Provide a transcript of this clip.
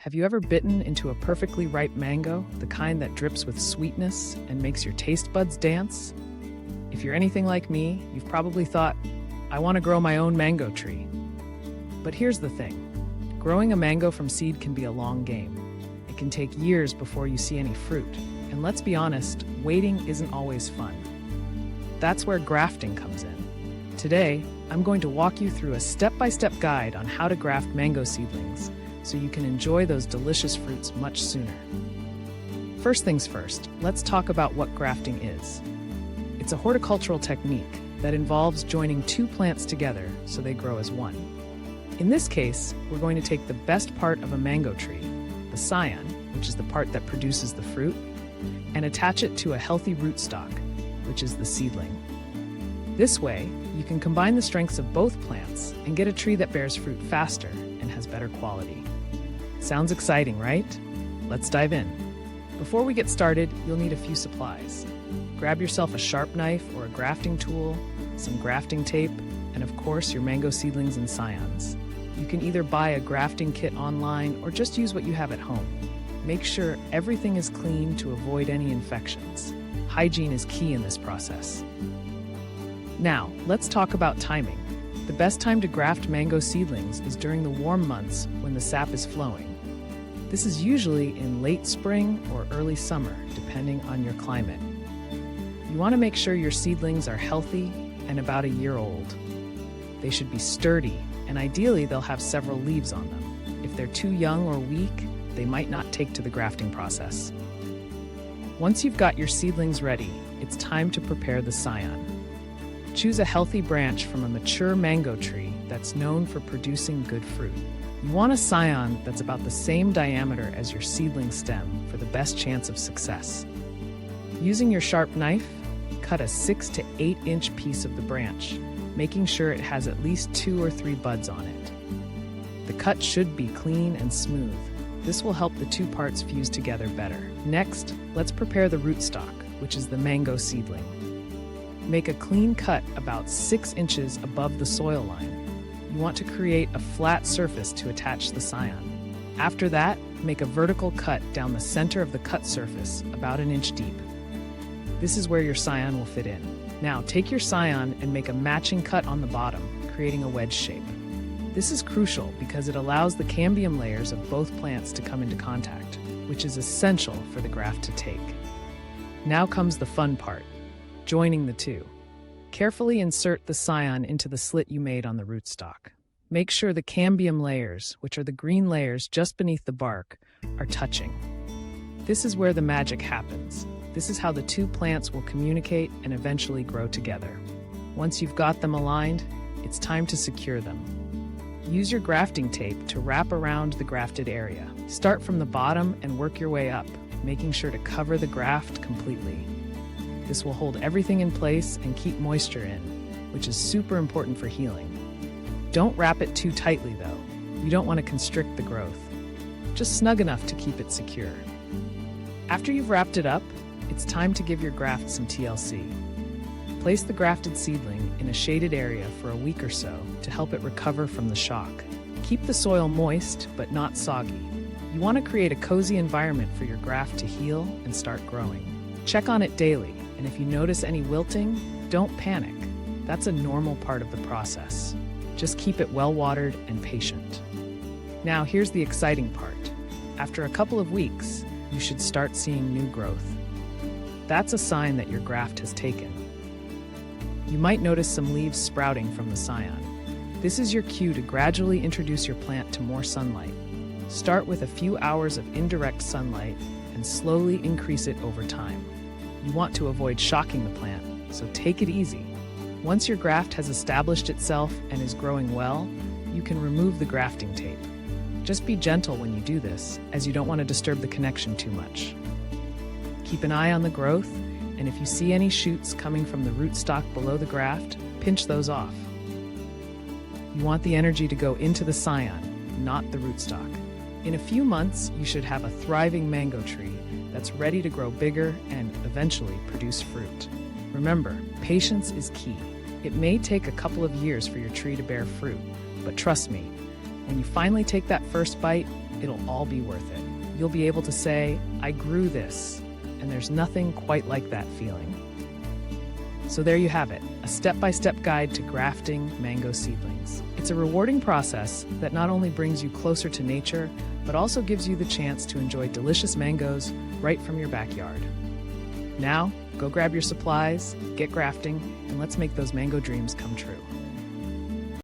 Have you ever bitten into a perfectly ripe mango, the kind that drips with sweetness and makes your taste buds dance? If you're anything like me, you've probably thought, I want to grow my own mango tree. But here's the thing. Growing a mango from seed can be a long game. It can take years before you see any fruit. And let's be honest, waiting isn't always fun. That's where grafting comes in. Today, I'm going to walk you through a step-by-step guide on how to graft mango seedlings so you can enjoy those delicious fruits much sooner. First things first, let's talk about what grafting is. It's a horticultural technique that involves joining two plants together so they grow as one. In this case, we're going to take the best part of a mango tree, the scion, which is the part that produces the fruit, and attach it to a healthy rootstock, which is the seedling. This way, you can combine the strengths of both plants and get a tree that bears fruit faster and has better quality. Sounds exciting, right? Let's dive in. Before we get started, you'll need a few supplies. Grab yourself a sharp knife or a grafting tool, some grafting tape, and of course your mango seedlings and scions. You can either buy a grafting kit online or just use what you have at home. Make sure everything is clean to avoid any infections. Hygiene is key in this process. Now, let's talk about timing. The best time to graft mango seedlings is during the warm months when the sap is flowing. This is usually in late spring or early summer, depending on your climate. You want to make sure your seedlings are healthy and about a year old. They should be sturdy, and ideally they'll have several leaves on them. If they're too young or weak, they might not take to the grafting process. Once you've got your seedlings ready, it's time to prepare the scion. Choose a healthy branch from a mature mango tree that's known for producing good fruit. You want a scion that's about the same diameter as your seedling stem for the best chance of success. Using your sharp knife, cut a 6 to 8 inch piece of the branch, making sure it has at least 2 or 3 buds on it. The cut should be clean and smooth. This will help the two parts fuse together better. Next, let's prepare the rootstock, which is the mango seedling. Make a clean cut about 6 inches above the soil line. You want to create a flat surface to attach the scion. After that, make a vertical cut down the center of the cut surface, about 1 inch deep. This is where your scion will fit in. Now, take your scion and make a matching cut on the bottom, creating a wedge shape. This is crucial because it allows the cambium layers of both plants to come into contact, which is essential for the graft to take. Now comes the fun part, joining the two. Carefully insert the scion into the slit you made on the rootstock. Make sure the cambium layers, which are the green layers just beneath the bark, are touching. This is where the magic happens. This is how the two plants will communicate and eventually grow together. Once you've got them aligned, it's time to secure them. Use your grafting tape to wrap around the grafted area. Start from the bottom and work your way up, making sure to cover the graft completely. This will hold everything in place and keep moisture in, which is super important for healing. Don't wrap it too tightly though. You don't want to constrict the growth. Just snug enough to keep it secure. After you've wrapped it up, it's time to give your graft some TLC. Place the grafted seedling in a shaded area for a week or so to help it recover from the shock. Keep the soil moist but not soggy. You want to create a cozy environment for your graft to heal and start growing. Check on it daily, and if you notice any wilting, don't panic. That's a normal part of the process. Just keep it well watered and patient. Now here's the exciting part. After a couple of weeks, you should start seeing new growth. That's a sign that your graft has taken. You might notice some leaves sprouting from the scion. This is your cue to gradually introduce your plant to more sunlight. Start with a few hours of indirect sunlight and slowly increase it over time. You want to avoid shocking the plant, so take it easy. Once your graft has established itself and is growing well, you can remove the grafting tape. Just be gentle when you do this, as you don't want to disturb the connection too much. Keep an eye on the growth, and if you see any shoots coming from the rootstock below the graft, pinch those off. You want the energy to go into the scion, not the rootstock. In a few months, you should have a thriving mango tree that's ready to grow bigger and eventually produce fruit. Remember, patience is key. It may take a couple of years for your tree to bear fruit, but trust me, when you finally take that first bite, it'll all be worth it. You'll be able to say, I grew this, and there's nothing quite like that feeling. So there you have it, a step-by-step guide to grafting mango seedlings. It's a rewarding process that not only brings you closer to nature, but also gives you the chance to enjoy delicious mangoes right from your backyard. Now, go grab your supplies, get grafting, and let's make those mango dreams come true.